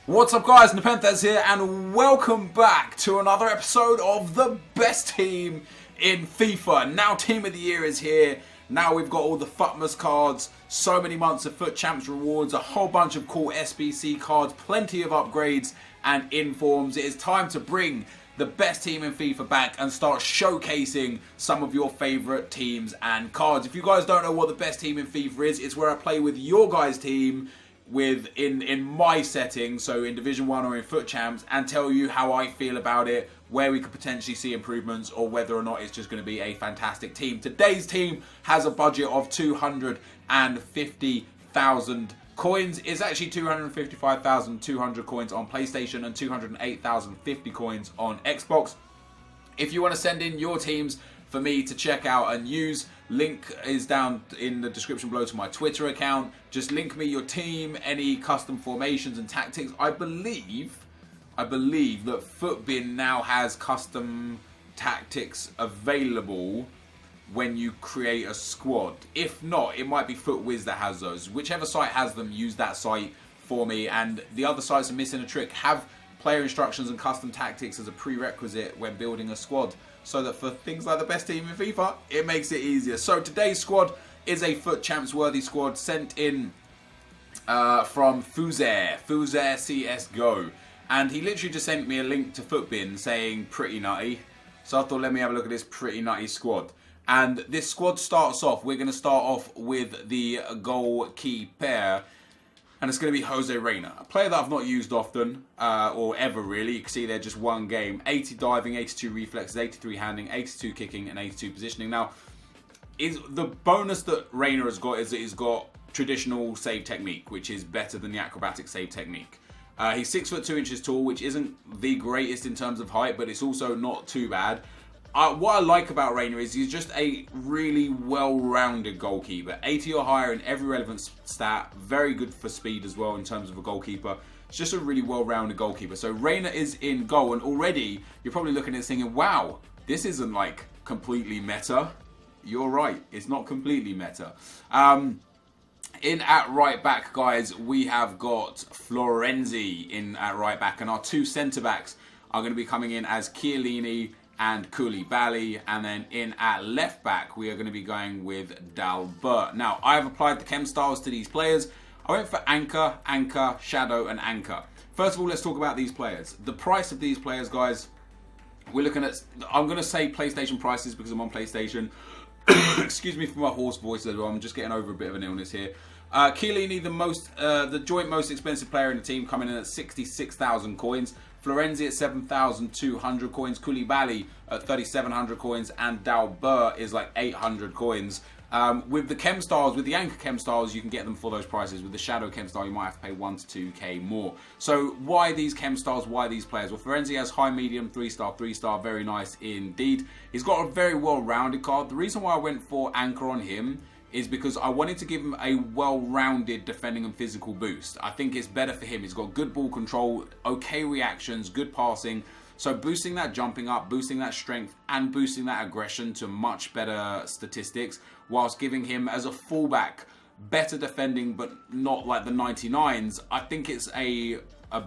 What's up guys, NepentheZ here and welcome back to another episode of the best team in FIFA. Now Team of the Year is here. Now we've got all the FUTMAS cards, so many months of FUT Champs rewards, a whole bunch of cool SBC cards, plenty of upgrades and informs. It is time to bring the best team in FIFA back and start showcasing some of your favourite teams and cards. If you guys don't know what the best team in FIFA is, it's where I play with your guys' team in my setting, so in Division 1 or in FUT Champs, and tell you how I feel about it, where we could potentially see improvements, or whether or not it's just going to be a fantastic team. Today's team has a budget of 250,000 coins. It's actually 255,200 coins on PlayStation and 208,050 coins on Xbox. If you want to send in your teams for me to check out and use, link is down in the description below to my Twitter account. Just link me your team, any custom formations and tactics. I believe that FUTBin now has custom tactics available when you create a squad. If not, it might be FUTWiz that has those. Whichever site has them, use that site for me. And the other sites are missing a trick. Have player instructions and custom tactics as a prerequisite when building a squad, so that for things like the best team in FIFA, it makes it easier. So today's squad is a FUT Champs worthy squad sent in from Fuzer CSGO. And he literally just sent me a link to FUTBin saying pretty nutty. So I thought, let me have a look at this pretty nutty squad. And this squad starts off, we're going to start off with the goalkeeper. And it's going to be Jose REINA, a player that I've not used often, or ever really. You can see there just one game. 80 diving, 82 reflexes, 83 handling, 82 kicking, and 82 positioning. Now, the bonus that REINA has got is that he's got traditional save technique, which is better than the acrobatic save technique. He's 6'2" tall, which isn't the greatest in terms of height, but it's also not too bad. What I like about REINA is he's just a really well-rounded goalkeeper. 80 or higher in every relevant stat. Very good for speed as well in terms of a goalkeeper. It's just a really well-rounded goalkeeper. So REINA is in goal, and already you're probably looking at this thinking, wow, this isn't like completely meta. You're right, it's not completely meta. In at right back, guys, we have got Florenzi in at right back, and our two centre backs are going to be coming in as CHIELLINI and KOULIBALY, and then in at left back we are going to be going with DALBERT. Now, I have applied the chem styles to these players. I went for Anchor, Anchor, Shadow and Anchor. First of all, let's talk about these players. The price of these players, guys, we're looking at, I'm going to say PlayStation prices because I'm on PlayStation. Excuse me for my hoarse voice as well, I'm just getting over a bit of an illness here. CHIELLINI, the joint most expensive player in the team, coming in at 66,000 coins. Florenzi at 7,200 coins, KOULIBALY at 3,700 coins, and DALBERT is like 800 coins. With the chem styles, with the Anchor chem styles, you can get them for those prices. With the Shadow chem style, you might have to pay 1 to 2k more. So why these chem styles, why these players? Well, Florenzi has high, medium, 3-star, 3-star, very nice indeed. He's got a very well-rounded card. The reason why I went for Anchor on him is because I wanted to give him a well-rounded defending and physical boost. I think it's better for him. He's got good ball control, okay reactions, good passing. So boosting that jumping up, boosting that strength, and boosting that aggression to much better statistics, whilst giving him as a fullback better defending, but not like the 99s. I think it's a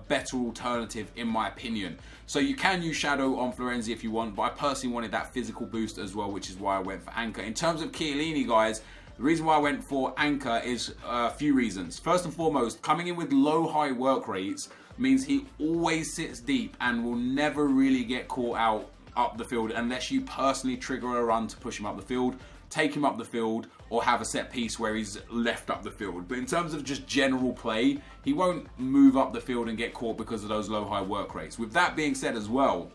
better alternative in my opinion. So you can use Shadow on Florenzi if you want, but I personally wanted that physical boost as well, which is why I went for Anchor. In terms of CHIELLINI, guys, the reason why I went for Anchor is a few reasons. First and foremost, coming in with low-high work rates means he always sits deep and will never really get caught out up the field unless you personally trigger a run to push him up the field, take him up the field, or have a set piece where he's left up the field. But in terms of just general play, he won't move up the field and get caught because of those low-high work rates. With that being said as well,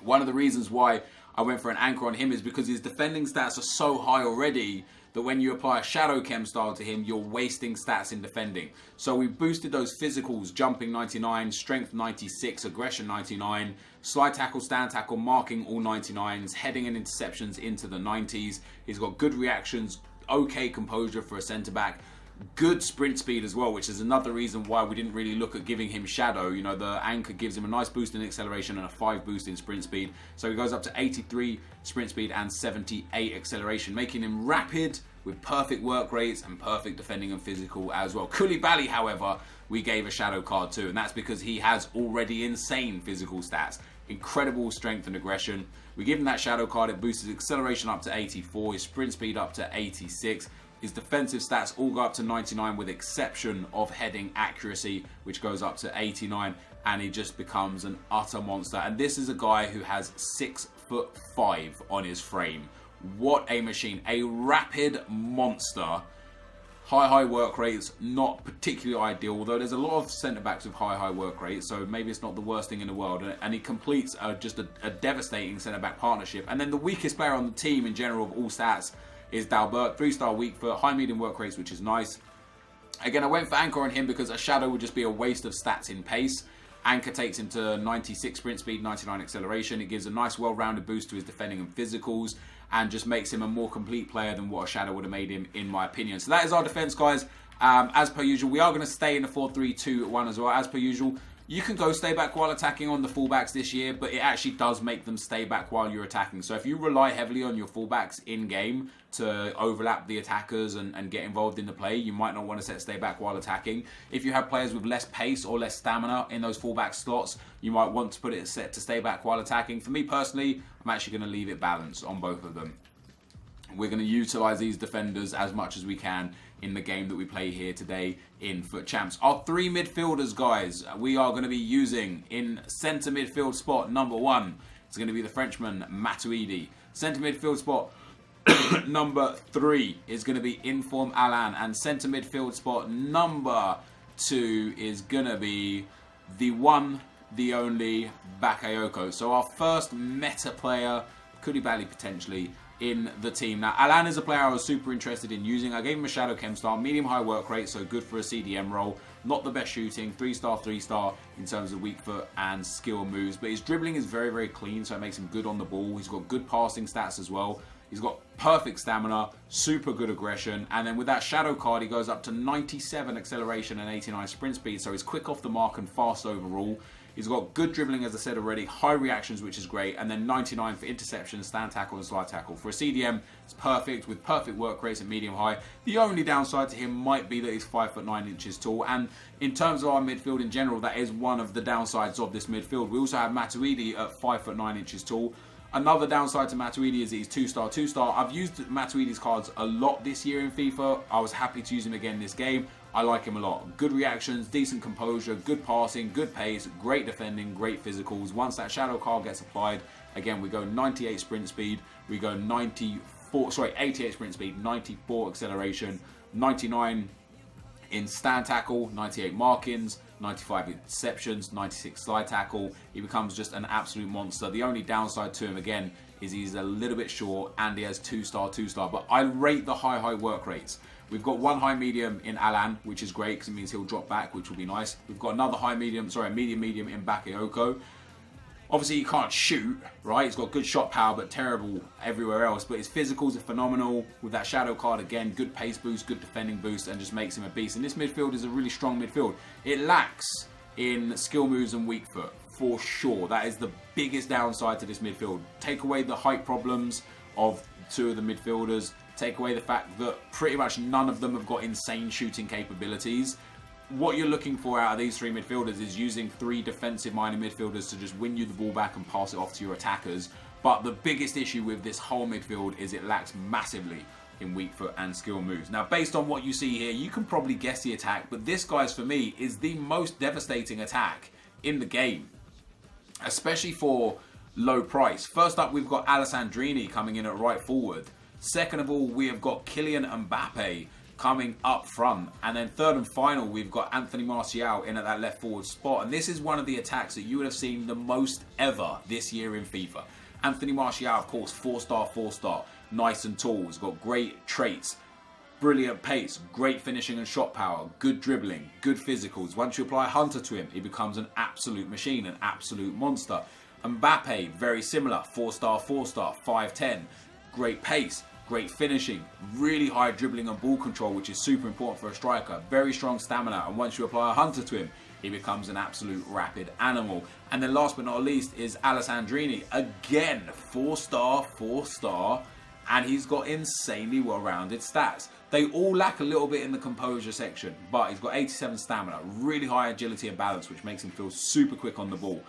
one of the reasons why I went for an Anchor on him is because his defending stats are so high already that when you apply a Shadow chem style to him, you're wasting stats in defending. So we boosted those physicals, jumping 99, strength 96, aggression 99, slide tackle, stand tackle, marking all 99s, heading and interceptions into the 90s. He's got good reactions, okay composure for a centre back. Good sprint speed as well, which is another reason why we didn't really look at giving him Shadow. You know, the Anchor gives him a nice boost in acceleration and a 5 boost in sprint speed. So he goes up to 83 sprint speed and 78 acceleration, making him rapid, with perfect work rates and perfect defending and physical as well. KOULIBALY, however, we gave a shadow card to, and that's because he has already insane physical stats, incredible strength and aggression. We give him that shadow card. It boosts his acceleration up to 84, his sprint speed up to 86. His defensive stats all go up to 99 with exception of heading accuracy, which goes up to 89, and he just becomes an utter monster. And this is a guy who has 6'5" on his frame. What a machine. A rapid monster. High work rates, not particularly ideal, although there's a lot of centre-backs with high work rates, so maybe it's not the worst thing in the world. And he completes just a devastating centre-back partnership. And then the weakest player on the team in general of all stats is DALBERT, 3-star weak foot, high medium work rates, which is nice. Again, I went for Anchor on him because a shadow would just be a waste of stats in pace. Anchor takes him to 96 sprint speed, 99 acceleration. It gives a nice well-rounded boost to his defending and physicals, and just makes him a more complete player than what a shadow would have made him, in my opinion. So that is our defense, guys. As per usual, we are going to stay in the 4-3-2-1 as well. As per usual, you can go stay back while attacking on the fullbacks this year, but it actually does make them stay back while you're attacking. So if you rely heavily on your fullbacks in-game to overlap the attackers and get involved in the play, you might not want to set stay back while attacking. If you have players with less pace or less stamina in those fullback slots, you might want to put it set to stay back while attacking. For me personally, I'm actually going to leave it balanced on both of them. We're going to utilise these defenders as much as we can in the game that we play here today in Foot Champs. Our three midfielders, guys, we are going to be using in centre midfield spot number 1. It's going to be the Frenchman, Matuidi. Centre midfield spot number 3 is going to be Inform Alan. And centre midfield spot number 2 is going to be the one, the only Bakayoko. So our first meta player, KOULIBALY potentially, in the team. Now, Alan is a player I was super interested in using. I gave him a Shadow Chem star, medium high work rate, so good for a CDM role. Not the best shooting, 3-star, 3-star in terms of weak foot and skill moves, but his dribbling is very clean, so it makes him good on the ball. He's got good passing stats as well. He's got perfect stamina, super good aggression, and then with that shadow card, he goes up to 97 acceleration and 89 sprint speed, so he's quick off the mark and fast overall. He's got good dribbling, as I said already, high reactions, which is great, and then 99 for interception, stand tackle, and slide tackle. For a CDM, it's perfect, with perfect work rates at medium-high. The only downside to him might be that he's 5'9" tall, and in terms of our midfield in general, that is one of the downsides of this midfield. We also have Matuidi at 5'9" tall. Another downside to Matuidi is that he's 2-star, 2-star. I've used Matuidi's cards a lot this year in FIFA. I was happy to use him again this game. I like him a lot. Good reactions, decent composure, good passing, good pace, great defending, great physicals. Once that shadow card gets applied, again, we go 98 sprint speed, we go 88 sprint speed, 94 acceleration, 99 in stand tackle, 98 markings, 95 interceptions, 96 slide tackle. He becomes just an absolute monster. The only downside to him, again, is he's a little bit short and he has 2-star, 2-star. But I rate the high work rates. We've got one high medium in Alan, which is great because it means he'll drop back, which will be nice. We've got another medium in Bakayoko. Obviously, he can't shoot, right? He's got good shot power, but terrible everywhere else. But his physicals are phenomenal. With that shadow card, again, good pace boost, good defending boost, and just makes him a beast. And this midfield is a really strong midfield. It lacks in skill moves and weak foot, for sure. That is the biggest downside to this midfield. Take away the height problems of two of the midfielders. Take away the fact that pretty much none of them have got insane shooting capabilities. What you're looking for out of these three midfielders is using three defensive-minded midfielders to just win you the ball back and pass it off to your attackers. But the biggest issue with this whole midfield is it lacks massively in weak foot and skill moves. Now, based on what you see here, you can probably guess the attack, but this, guys, for me, is the most devastating attack in the game, especially for low price. First up, we've got Alessandrini coming in at right forward. Second of all, we have got Kylian Mbappe coming up front. And then third and final, we've got Anthony Martial in at that left forward spot. And this is one of the attacks that you would have seen the most ever this year in FIFA. Anthony Martial, of course, 4-star, 4-star, nice and tall. He's got great traits, brilliant pace, great finishing and shot power, good dribbling, good physicals. Once you apply Hunter to him, he becomes an absolute machine, an absolute monster. Mbappe, very similar, 4-star, 4-star, 5'10", great pace, great finishing, really high dribbling and ball control, which is super important for a striker. Very strong stamina, and once you apply a Hunter to him, he becomes an absolute rapid animal. And then last but not least is Alessandrini. Again, 4-star, 4-star, and he's got insanely well-rounded stats. They all lack a little bit in the composure section, but he's got 87 stamina, really high agility and balance, which makes him feel super quick on the ball.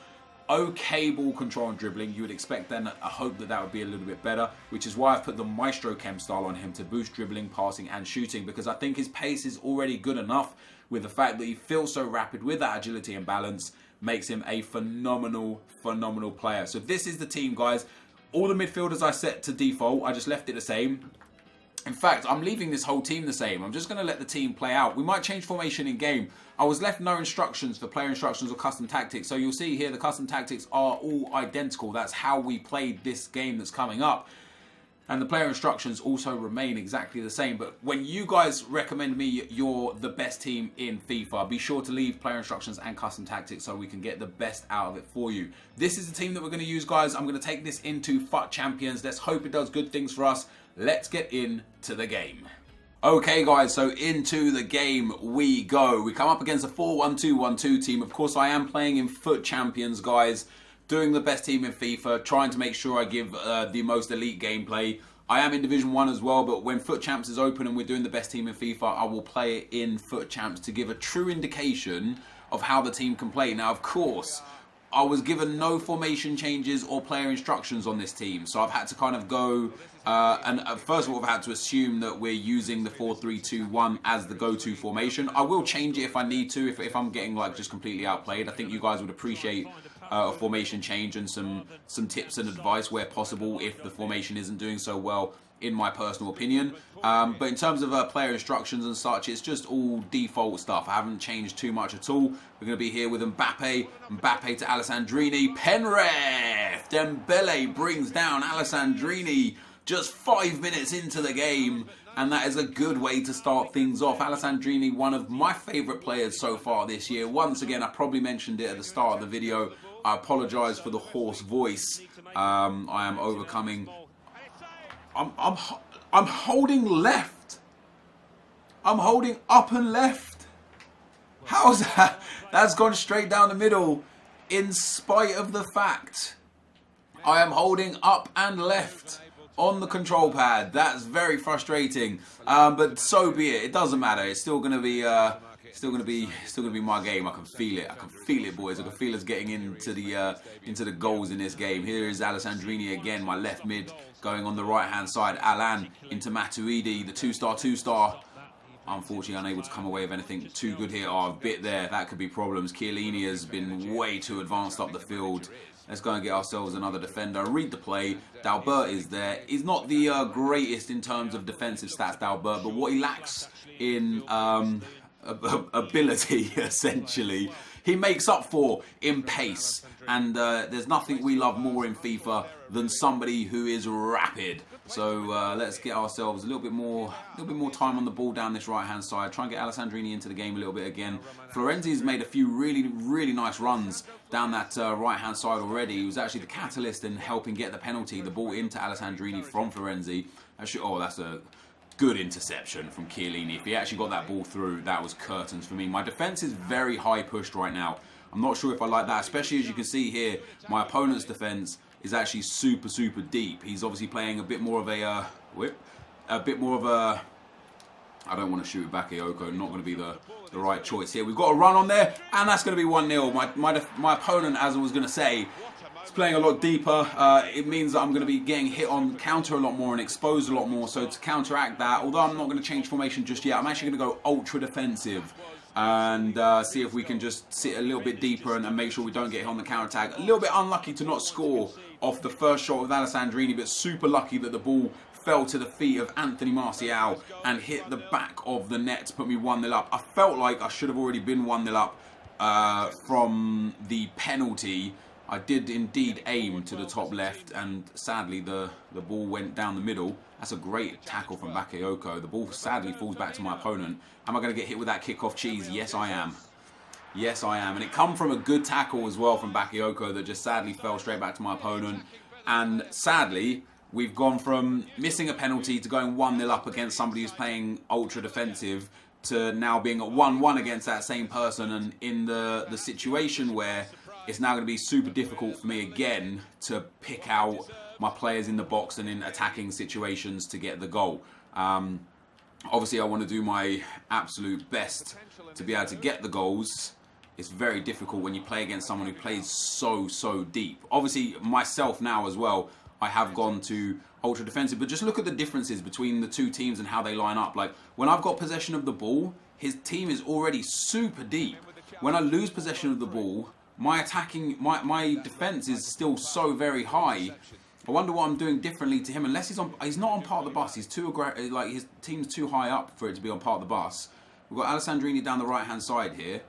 Okay ball control and dribbling. You would expect then a hope that would be a little bit better, which is why I've put the Maestro Chem style on him to boost dribbling, passing and shooting, because I think his pace is already good enough with the fact that he feels so rapid with that agility and balance, makes him a phenomenal player. So this is the team, guys. All the midfielders I set to default, I just left it the same. In fact, I'm leaving this whole team the same. I'm just going to let the team play out. We might change formation in game. I was left no instructions for player instructions or custom tactics. So you'll see here the custom tactics are all identical. That's how we played this game that's coming up. And the player instructions also remain exactly the same. But when you guys recommend me you're the best team in FIFA, be sure to leave player instructions and custom tactics so we can get the best out of it for you. This is the team that we're going to use, guys. I'm going to take this into FUT Champions. Let's hope it does good things for us. Let's get into the game. Okay, guys, so into the game we go. We come up against a 4-1-2-1-2 team. Of course, I am playing in FUT Champions, guys. Doing the best team in FIFA, trying to make sure I give the most elite gameplay. I am in Division 1 as well, but when FUT Champs is open and we're doing the best team in FIFA, I will play it in FUT Champs to give a true indication of how the team can play. Now, of course, I was given no formation changes or player instructions on this team, so I've had to kind of go first of all I've had to assume that we're using the 4-3-2-1 as the go-to formation. I will change it if I need to, if I'm getting like just completely outplayed. I think you guys would appreciate a formation change and some tips and advice where possible if the formation isn't doing so well, in my personal opinion. But in terms of player instructions and such, it's just all default stuff. I haven't changed too much at all. We're going to be here with Mbappe to Alessandrini, Penrith, Dembele brings down Alessandrini just 5 minutes into the game, and that is a good way to start things off. Alessandrini, one of my favourite players so far this year. Once again, I probably mentioned it at the start of the video. I apologise for the hoarse voice. I am overcoming. I'm holding left. I'm holding up and left. How's that? That's gone straight down the middle, in spite of the fact I am holding up and left on the control pad. That's very frustrating. But so be it. It doesn't matter. It's still gonna be my game. I can feel it. I can feel it, boys. I can feel us getting into the goals in this game. Here is Alessandrini again, my left mid, going on the right hand side. Alan into Matuidi, the two-star. Unfortunately, unable to come away with anything too good here. Oh, a bit there. That could be problems. CHIELLINI has been way too advanced up the field. Let's go and get ourselves another defender. Read the play. DALBERT is there. He's not the greatest in terms of defensive stats, DALBERT, but what he lacks in ability, essentially, he makes up for in pace. And there's nothing we love more in FIFA than somebody who is rapid. So let's get ourselves a little bit more time on the ball down this right hand side. Try and get Alessandrini into the game a little bit again. Florenzi's made a few really nice runs down that right hand side already. He was actually the catalyst in helping get the penalty, the ball into Alessandrini from Florenzi. Actually, oh, that's a good interception from CHIELLINI. If he actually got that ball through, that was curtains for me. My defense is very high pushed right now. I'm not sure if I like that, especially as you can see here, my opponent's defense is actually super deep. He's obviously playing a bit more of a I don't want to shoot Bakayoko, not going to be the right choice here. We've got a run on there, and that's going to be 1-0. My opponent, as I was going to say, is playing a lot deeper. It means that I'm going to be getting hit on counter a lot more and exposed a lot more. So to counteract that, although I'm not going to change formation just yet, I'm actually going to go ultra defensive and see if we can just sit a little bit deeper and make sure we don't get hit on the counter attack. A little bit unlucky to not score off the first shot with Alessandrini, but super lucky that the ball fell to the feet of Anthony Martial and hit the back of the net to put me 1-0 up. I felt like I should have already been 1-0 up from the penalty. I did indeed aim to the top left, and sadly the ball went down the middle. That's a great tackle from Bakayoko. The ball sadly falls back to my opponent. Am I going to get hit with that kick-off cheese? Yes, I am. Yes, I am. And it come from a good tackle as well from Bakayoko that just sadly fell straight back to my opponent. And sadly, we've gone from missing a penalty to going 1-0 up against somebody who's playing ultra defensive to now being at 1-1 against that same person, and in the situation where it's now going to be super difficult for me again to pick out my players in the box and in attacking situations to get the goal. Obviously, I want to do my absolute best to be able to get the goals. It's very difficult when you play against someone who plays so deep. Obviously, myself now as well, I have gone to ultra defensive, but just look at the differences between the two teams and how they line up. Like, when I've got possession of the ball, his team is already super deep. When I lose possession of the ball, my defense is still so very high. I wonder what I'm doing differently to him. Unless he's not on part of the bus. He's too like, his team's too high up for it to be on part of the bus. We've got Alessandrini down the right hand side here.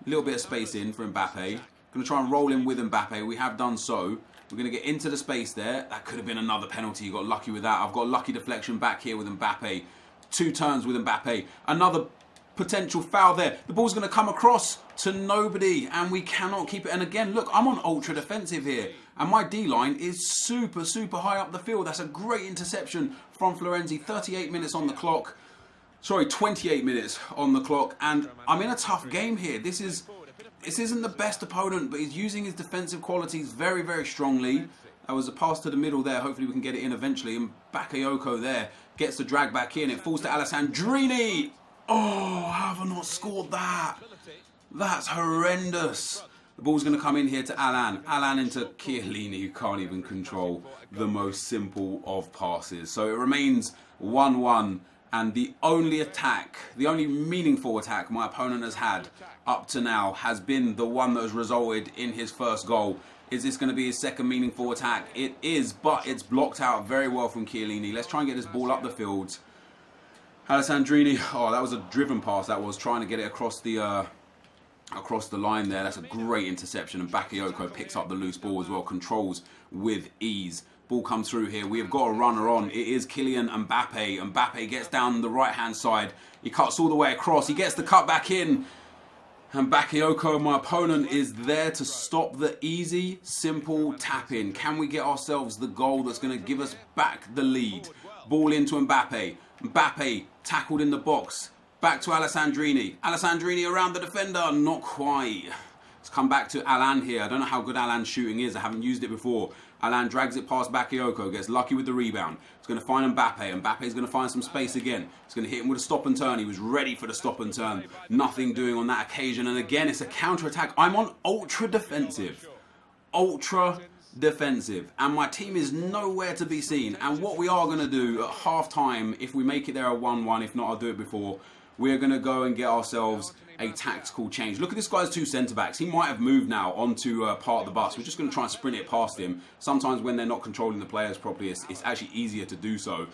A little bit of space in for Mbappe. Going to try and roll in with Mbappe. We have done so. We're going to get into the space there. That could have been another penalty. You got lucky with that. I've got a lucky deflection back here with Mbappe. 2 turns with Mbappe. Another potential foul there. The ball's going to come across to nobody, and we cannot keep it. And again, look, I'm on ultra defensive here, and my D-line is super high up the field. That's a great interception from Florenzi. 38 minutes on the clock. Sorry, 28 minutes on the clock, and I'm in a tough game here. This isn't the best opponent, but he's using his defensive qualities very strongly. That was a pass to the middle there. Hopefully we can get it in eventually. And Bakayoko there gets the drag back in. It falls to Alessandrini. Oh, how have I not scored that? That's horrendous. The ball's going to come in here to Alan. Alan into Chiellini, who can't even control the most simple of passes. So it remains 1-1. And the only attack, the only meaningful attack my opponent has had up to now has been the one that has resulted in his first goal. Is this going to be his second meaningful attack? It is, but it's blocked out very well from Chiellini. Let's try and get this ball up the field. Alessandrini, oh, that was a driven pass. That was trying to get it across the line there. That's a great interception. And Bakayoko picks up the loose ball as well, controls with ease. Ball comes through here. We have got a runner on. It is Kylian Mbappe. Mbappe gets down the right-hand side. He cuts all the way across. He gets the cut back in. And Bakayoko, my opponent, is there to stop the easy, simple tap-in. Can we get ourselves the goal that's going to give us back the lead? Ball into Mbappe. Mbappe tackled in the box. Back to Alessandrini. Alessandrini around the defender. Not quite. Let's come back to Alan here. I don't know how good Alan's shooting is. I haven't used it before. Alan drags it past Bakayoko, gets lucky with the rebound. It's going to find Mbappe. Mbappe's going to find some space again. It's going to hit him with a stop and turn. He was ready for the stop and turn. Nothing doing on that occasion. And again, it's a counter-attack. I'm on ultra defensive. Ultra defensive. And my team is nowhere to be seen. And what we are going to do at half-time, if we make it there at 1-1, if not, I'll do it before, we're going to go and get ourselves a tactical change. Look at this guy's 2 centre-backs. He might have moved now onto part of the bus. We're just going to try and sprint it past him. Sometimes when they're not controlling the players properly, it's actually easier to do so.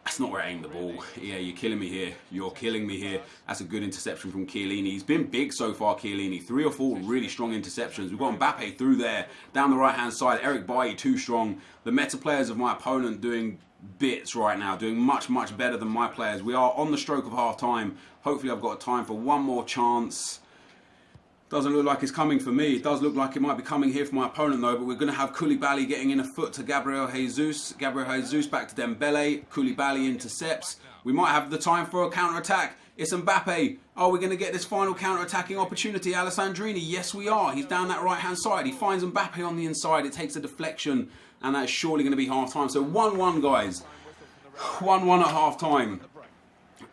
That's not where I aim the ball. Yeah, you're killing me here. You're killing me here. That's a good interception from Chiellini. He's been big so far, Chiellini. 3 or 4 really strong interceptions. We've got Mbappe through there. Down the right-hand side, Eric Bailly too strong. The meta players of my opponent doing bits right now, doing much better than my players. We are on the stroke of half time. Hopefully I've got time for one more chance. Doesn't look like it's coming for me. It does look like it might be coming here for my opponent though, but we're going to have Koulibaly getting in a foot to Gabriel Jesus. Gabriel Jesus back to Dembele. Koulibaly intercepts. We might have the time for a counter-attack. It's Mbappe. Are we going to get this final counter-attacking opportunity? Alessandrini, yes we are. He's down that right-hand side. He finds Mbappe on the inside. It takes a deflection, and that's surely going to be half-time. So 1-1, guys. 1-1 at half-time.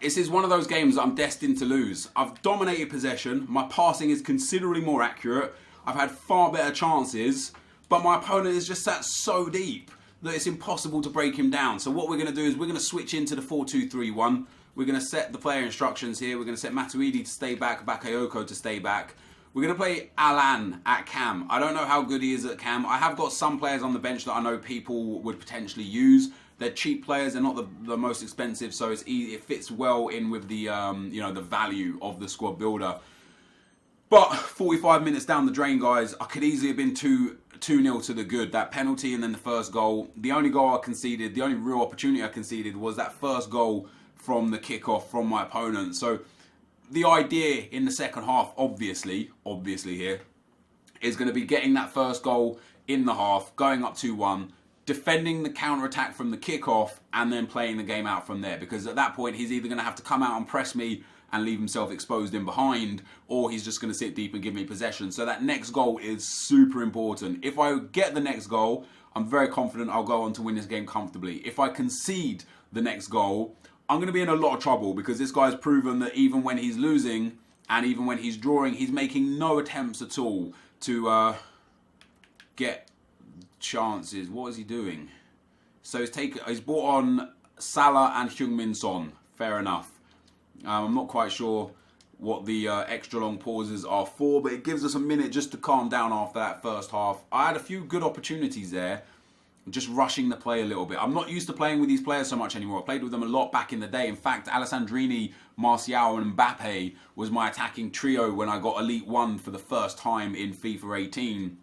This is one of those games that I'm destined to lose. I've dominated possession. My passing is considerably more accurate. I've had far better chances, but my opponent is just sat so deep that it's impossible to break him down. So what we're going to do is we're going to switch into the 4-2-3-1. We're going to set the player instructions here. We're going to set Matuidi to stay back, Bakayoko to stay back. We're going to play Alan at cam. I don't know how good he is at cam. I have got some players on the bench that I know people would potentially use. They're cheap players. They're not the most expensive, so it's easy. It fits well in with the the value of the squad builder. But 45 minutes down the drain, guys, I could easily have been 2-0 to the good. That penalty and then the first goal. The only goal I conceded, the only real opportunity I conceded was that first goal from the kickoff from my opponent. So the idea in the second half, obviously here, is going to be getting that first goal in the half, going up 2-1, defending the counter-attack from the kickoff, and then playing the game out from there. Because at that point, he's either going to have to come out and press me and leave himself exposed in behind, or he's just going to sit deep and give me possession. So that next goal is super important. If I get the next goal, I'm very confident I'll go on to win this game comfortably. If I concede the next goal, I'm going to be in a lot of trouble, because this guy's proven that even when he's losing and even when he's drawing, he's making no attempts at all to get chances. What is he doing? So he's brought on Salah and Heung-min Son. Fair enough. I'm not quite sure what the extra long pauses are for, but it gives us a minute just to calm down after that first half. I had a few good opportunities there, just rushing the play a little bit. I'm not used to playing with these players so much anymore. I played with them a lot back in the day. In fact, Alessandrini, Martial and Mbappe was my attacking trio when I got Elite 1 for the first time in FIFA 18.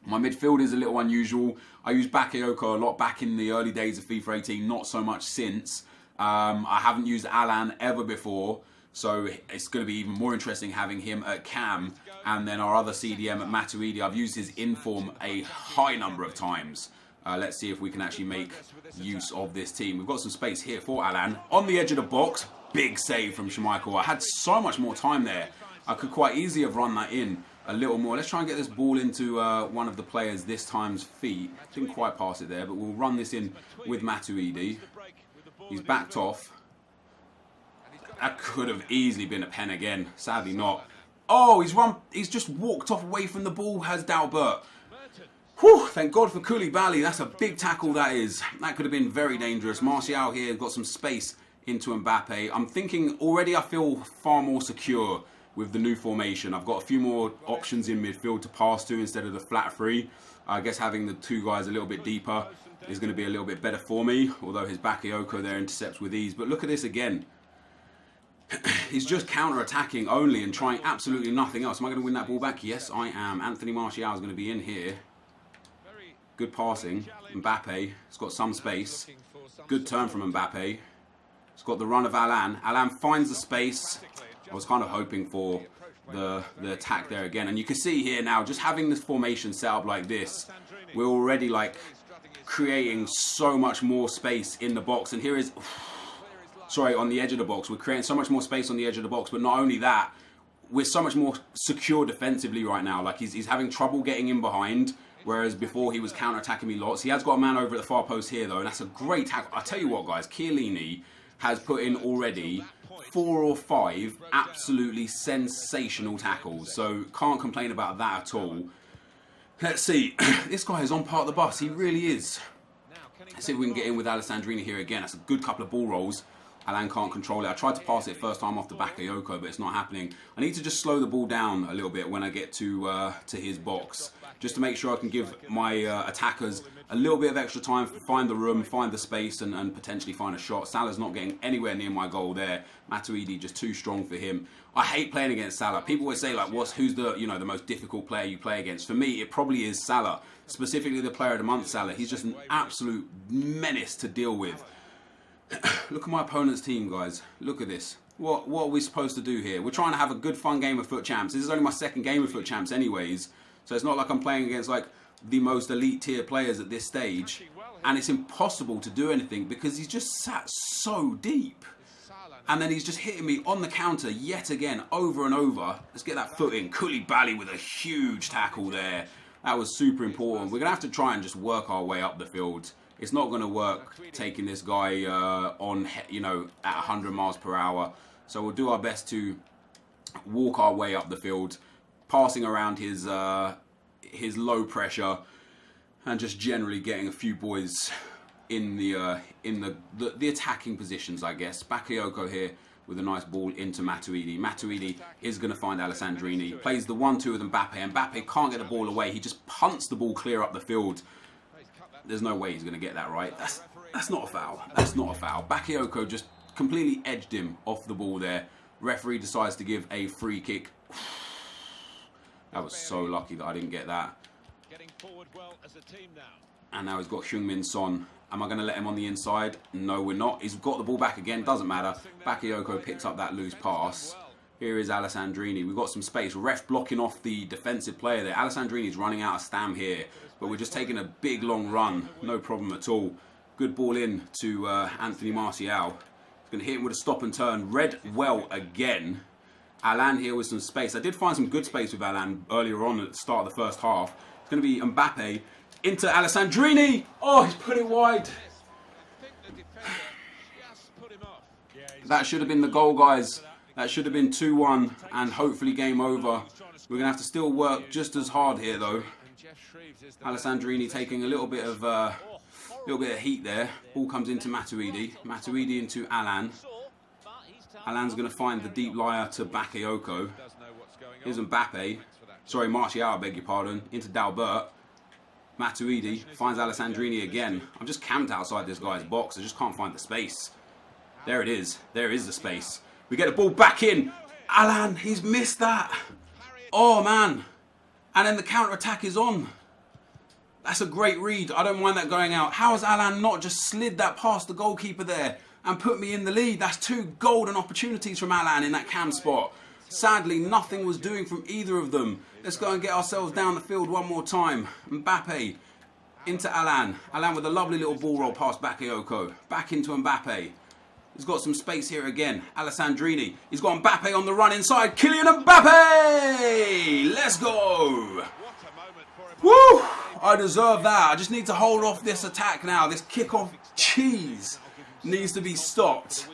My midfield is a little unusual. I used Bakayoko a lot back in the early days of FIFA 18, not so much since. I haven't used Alan ever before, so it's going to be even more interesting having him at cam, and then our other CDM at Matuidi. I've used his inform a high number of times. Let's see if we can actually make use of this team. We've got some space here for Alan. On the edge of the box, big save from Schmeichel. I had so much more time there. I could quite easily have run that in a little more. Let's try and get this ball into one of the players this time's feet. Didn't quite pass it there, but we'll run this in with Matuidi. He's backed off. That could have easily been a pen again. Sadly not. Oh, he's just walked off away from the ball, has Dalbert. Whew, thank God for Koulibaly. That's a big tackle, that is. That could have been very dangerous. Martial here got some space into Mbappe. I'm thinking already I feel far more secure with the new formation. I've got a few more options in midfield to pass to instead of the flat three. I guess having the two guys a little bit deeper is going to be a little bit better for me, although his Bakayoko there intercepts with ease. But look at this again. He's just counter-attacking only and trying absolutely nothing else. Am I going to win that ball back? Yes, I am. Anthony Martial is going to be in here. Good passing. Mbappe has got some space. Good turn from Mbappe. He's got the run of Alan. Alan finds the space. I was kind of hoping for the attack there again. And you can see here now, just having this formation set up like this, we're already like creating so much more space in the box. And here is, sorry, on the edge of the box. We're creating so much more space on the edge of the box. But not only that, we're so much more secure defensively right now. Like he's having trouble getting in behind, whereas before he was counter-attacking me lots. He has got a man over at the far post here though, and that's a great tackle. I tell you what, guys, Chiellini has put in already 4 or 5 absolutely sensational tackles, so can't complain about that at all. Let's see. This guy is on part of the bus. He really is. Let's see if we can get in with Alessandrini here again. That's a good couple of ball rolls. Alan can't control it. I tried to pass it first time off the Bakayoko, but it's not happening. I need to just slow the ball down a little bit when I get to his box, just to make sure I can give my attackers a little bit of extra time to find the room, find the space, and potentially find a shot. Salah's not getting anywhere near my goal there. Matuidi just too strong for him. I hate playing against Salah. People always say like, who's the the most difficult player you play against? For me, it probably is Salah, specifically the Player of the Month Salah. He's just an absolute menace to deal with. Look at my opponent's team, guys. Look at this. What are we supposed to do here? We're trying to have a good fun game of Foot Champs. This is only my second game of Foot Champs anyways, so it's not like I'm playing against like the most elite tier players at this stage, and it's impossible to do anything because he's just sat so deep, and then he's just hitting me on the counter yet again, over and over. Let's get that foot in. Koulibaly with a huge tackle there. That was super important. We're gonna have to try and just work our way up the field. It's not going to work taking this guy on, at 100 miles per hour. So we'll do our best to walk our way up the field, passing around his low pressure, and just generally getting a few boys in the attacking positions, I guess. Bakayoko here with a nice ball into Matuidi. Matuidi is going to find Alessandrini. Plays the 1-2 with Mbappe. Mbappe can't get the ball away. He just punts the ball clear up the field. There's no way he's going to get that right. That's not a foul. That's not a foul. Bakayoko just completely edged him off the ball there. Referee decides to give a free kick. That was so lucky that I didn't get that. And now he's got Heung-min Son. Am I going to let him on the inside? No, we're not. He's got the ball back again. Doesn't matter. Bakayoko picks up that loose pass. Here is Alessandrini. We've got some space. Ref blocking off the defensive player there. Alessandrini's running out of stam here, but we're just taking a big long run. No problem at all. Good ball in to Anthony Martial. Going to hit him with a stop and turn. Read well again. Alan here with some space. I did find some good space with Alan earlier on at the start of the first half. It's going to be Mbappe into Alessandrini. Oh, he's put it wide. That should have been the goal, guys. That should have been 2-1 and hopefully game over. We're going to have to still work just as hard here, though. Alessandrini taking a little bit of heat there. Ball comes into Matuidi. Matuidi into Alan. Alan's going to find the deep liar to Bakayoko. Here's Mbappe. Sorry, Martial, I beg your pardon. Into Dalbert. Matuidi finds Alessandrini again. I'm just camped outside this guy's box. I just can't find the space. There it is. There is the space. We get the ball back in. Alan, he's missed that. Oh, man. And then the counter-attack is on. That's a great read. I don't mind that going out. How has Alan not just slid that past the goalkeeper there and put me in the lead? That's 2 golden opportunities from Alan in that cam spot. Sadly, nothing was doing from either of them. Let's go and get ourselves down the field one more time. Mbappe into Alan. Alan with a lovely little ball roll past Bakayoko. Back into Mbappe. He's got some space here again. Alessandrini. He's got Mbappe on the run inside. Kylian Mbappe! Let's go! Woo! I deserve that. I just need to hold off this attack now. This kick-off cheese needs to be stopped.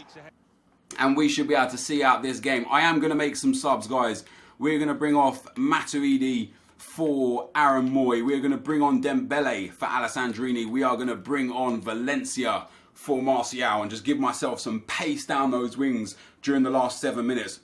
And we should be able to see out this game. I am going to make some subs, guys. We're going to bring off Matuidi for Aaron Moy. We're going to bring on Dembele for Alessandrini. We are going to bring on Valencia for Martial and just give myself some pace down those wings during the last 7 minutes.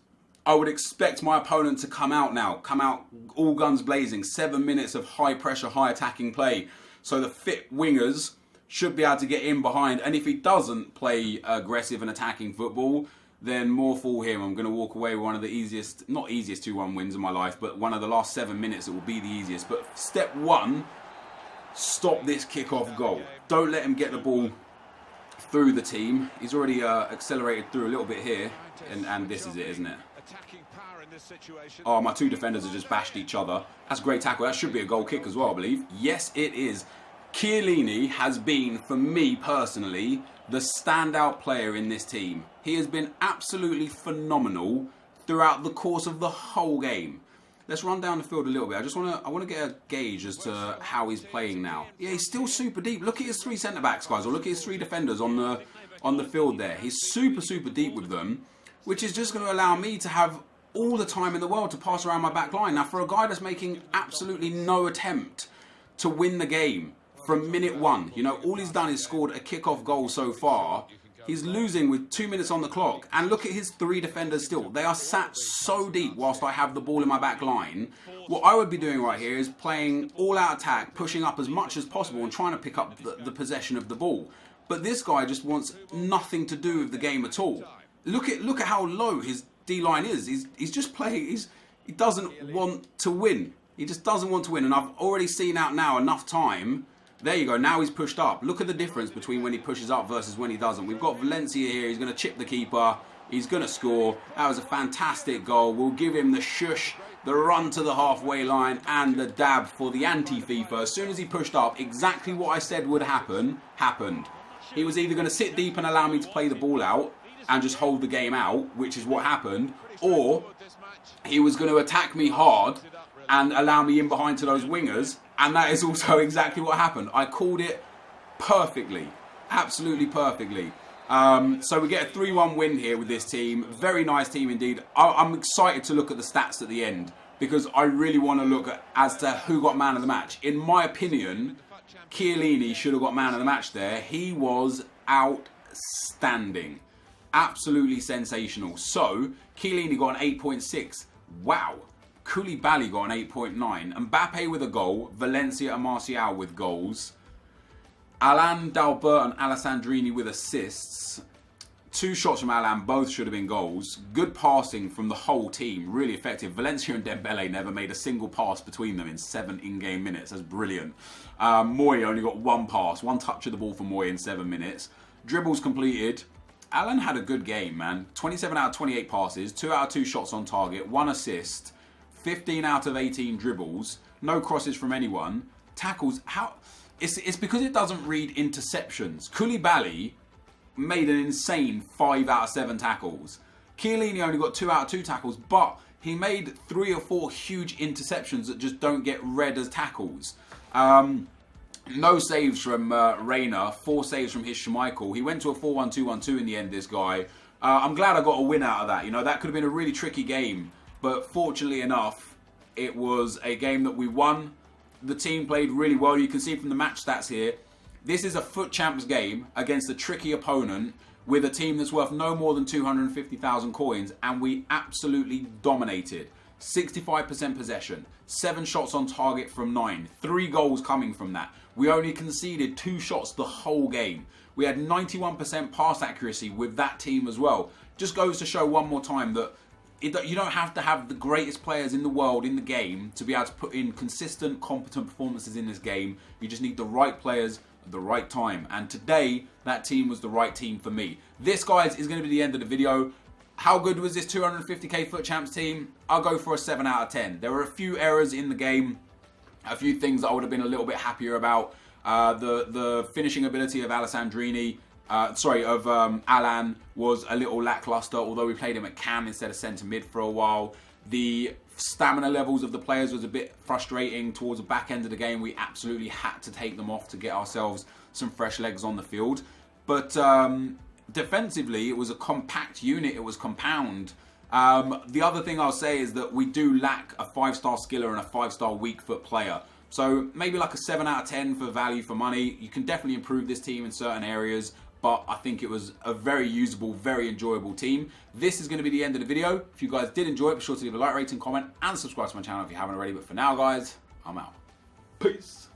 I would expect my opponent to come out now. Come out all guns blazing. 7 minutes of high pressure, high attacking play. So the fit wingers should be able to get in behind. And if he doesn't play aggressive and attacking football, then more for him. I'm going to walk away with one of the easiest, not easiest 2-1 wins in my life, but one of the last 7 minutes it will be the easiest. But step 1, stop this kick-off goal. Don't let him get the ball through the team. He's already accelerated through a little bit here. And this is it, isn't it? Oh, my 2 defenders have just bashed each other. That's a great tackle. That should be a goal kick as well, I believe. Yes, it is. Chiellini has been, for me personally, the standout player in this team. He has been absolutely phenomenal throughout the course of the whole game. Let's run down the field a little bit. I want to get a gauge as to how he's playing now. Yeah, he's still super deep. Look at his 3 centre-backs, guys, or look at his 3 defenders on the field there. He's super, super deep with them, which is just going to allow me to have all the time in the world to pass around my back line. Now, for a guy that's making absolutely no attempt to win the game from minute 1, you know, all he's done is scored a kick-off goal so far. He's losing with 2 minutes on the clock. And look at his 3 defenders still. They are sat so deep whilst I have the ball in my back line. What I would be doing right here is playing all-out attack, pushing up as much as possible and trying to pick up the possession of the ball. But this guy just wants nothing to do with the game at all. Look at how low his D-line is. He's just playing. He doesn't want to win. He just doesn't want to win. And I've already seen out now enough time. There you go. Now he's pushed up. Look at the difference between when he pushes up versus when he doesn't. We've got Valencia here. He's going to chip the keeper. He's going to score. That was a fantastic goal. We'll give him the shush, the run to the halfway line, and the dab for the anti-FIFA. As soon as he pushed up, exactly what I said would happen, happened. He was either going to sit deep and allow me to play the ball out and just hold the game out, which is what happened, or he was going to attack me hard and allow me in behind to those wingers, and that is also exactly what happened. I called it perfectly, absolutely perfectly. So we get a 3-1 win here with this team. Very nice team indeed. I'm excited to look at the stats at the end because I really want to look at as to who got man of the match. In my opinion, Chiellini should have got man of the match there. He was outstanding. Absolutely sensational. So, Chiellini got an 8.6. Wow. Koulibaly got an 8.9. Mbappe with a goal. Valencia and Martial with goals. Alan, Dalbert and Alessandrini with assists. 2 shots from Alan, both should have been goals. Good passing from the whole team, really effective. Valencia and Dembele never made a single pass between them in 7 in-game minutes. That's brilliant. Moy only got 1 pass, 1 touch of the ball for Moy in 7 minutes. Dribbles completed. Alan had a good game, man. 27 out of 28 passes, 2 out of 2 shots on target, 1 assist, 15 out of 18 dribbles, no crosses from anyone. Tackles, how... It's because it doesn't read interceptions. Koulibaly made an insane 5 out of 7 tackles. Chiellini only got 2 out of 2 tackles, but he made 3 or 4 huge interceptions that just don't get read as tackles. No saves from REINA, 4 saves from his Schmeichel. He went to a 4-1-2-1-2 in the end, this guy. I'm glad I got a win out of that. You know, that could have been a really tricky game, but fortunately enough, it was a game that we won. The team played really well. You can see from the match stats here, this is a FUT Champs game against a tricky opponent with a team that's worth no more than 250,000 coins, and we absolutely dominated. 65% possession, 7 shots on target from 9, 3 goals coming from that. We only conceded 2 shots the whole game. We had 91% pass accuracy with that team as well. Just goes to show one more time that you don't have to have the greatest players in the world in the game to be able to put in consistent, competent performances in this game. You just need the right players at the right time. And today, that team was the right team for me. This, guys, is going to be the end of the video. How good was this 250k FUT Champs team? I'll go for a 7 out of 10. There were a few errors in the game, a few things that I would have been a little bit happier about. The finishing ability of Alessandrini, Alan was a little lackluster, although we played him at cam instead of centre mid for a while. The stamina levels of the players was a bit frustrating towards the back end of the game. We absolutely had to take them off to get ourselves some fresh legs on the field. But defensively, it was a compact unit. It was compound. The other thing I'll say is that we do lack a 5-star skiller and a 5-star weak foot player. So maybe like a 7 out of 10 for value for money. You can definitely improve this team in certain areas, but I think it was a very usable, very enjoyable team. This is going to be the end of the video. If you guys did enjoy it, be sure to leave a like, rating, comment, and subscribe to my channel if you haven't already. But for now, guys, I'm out. Peace.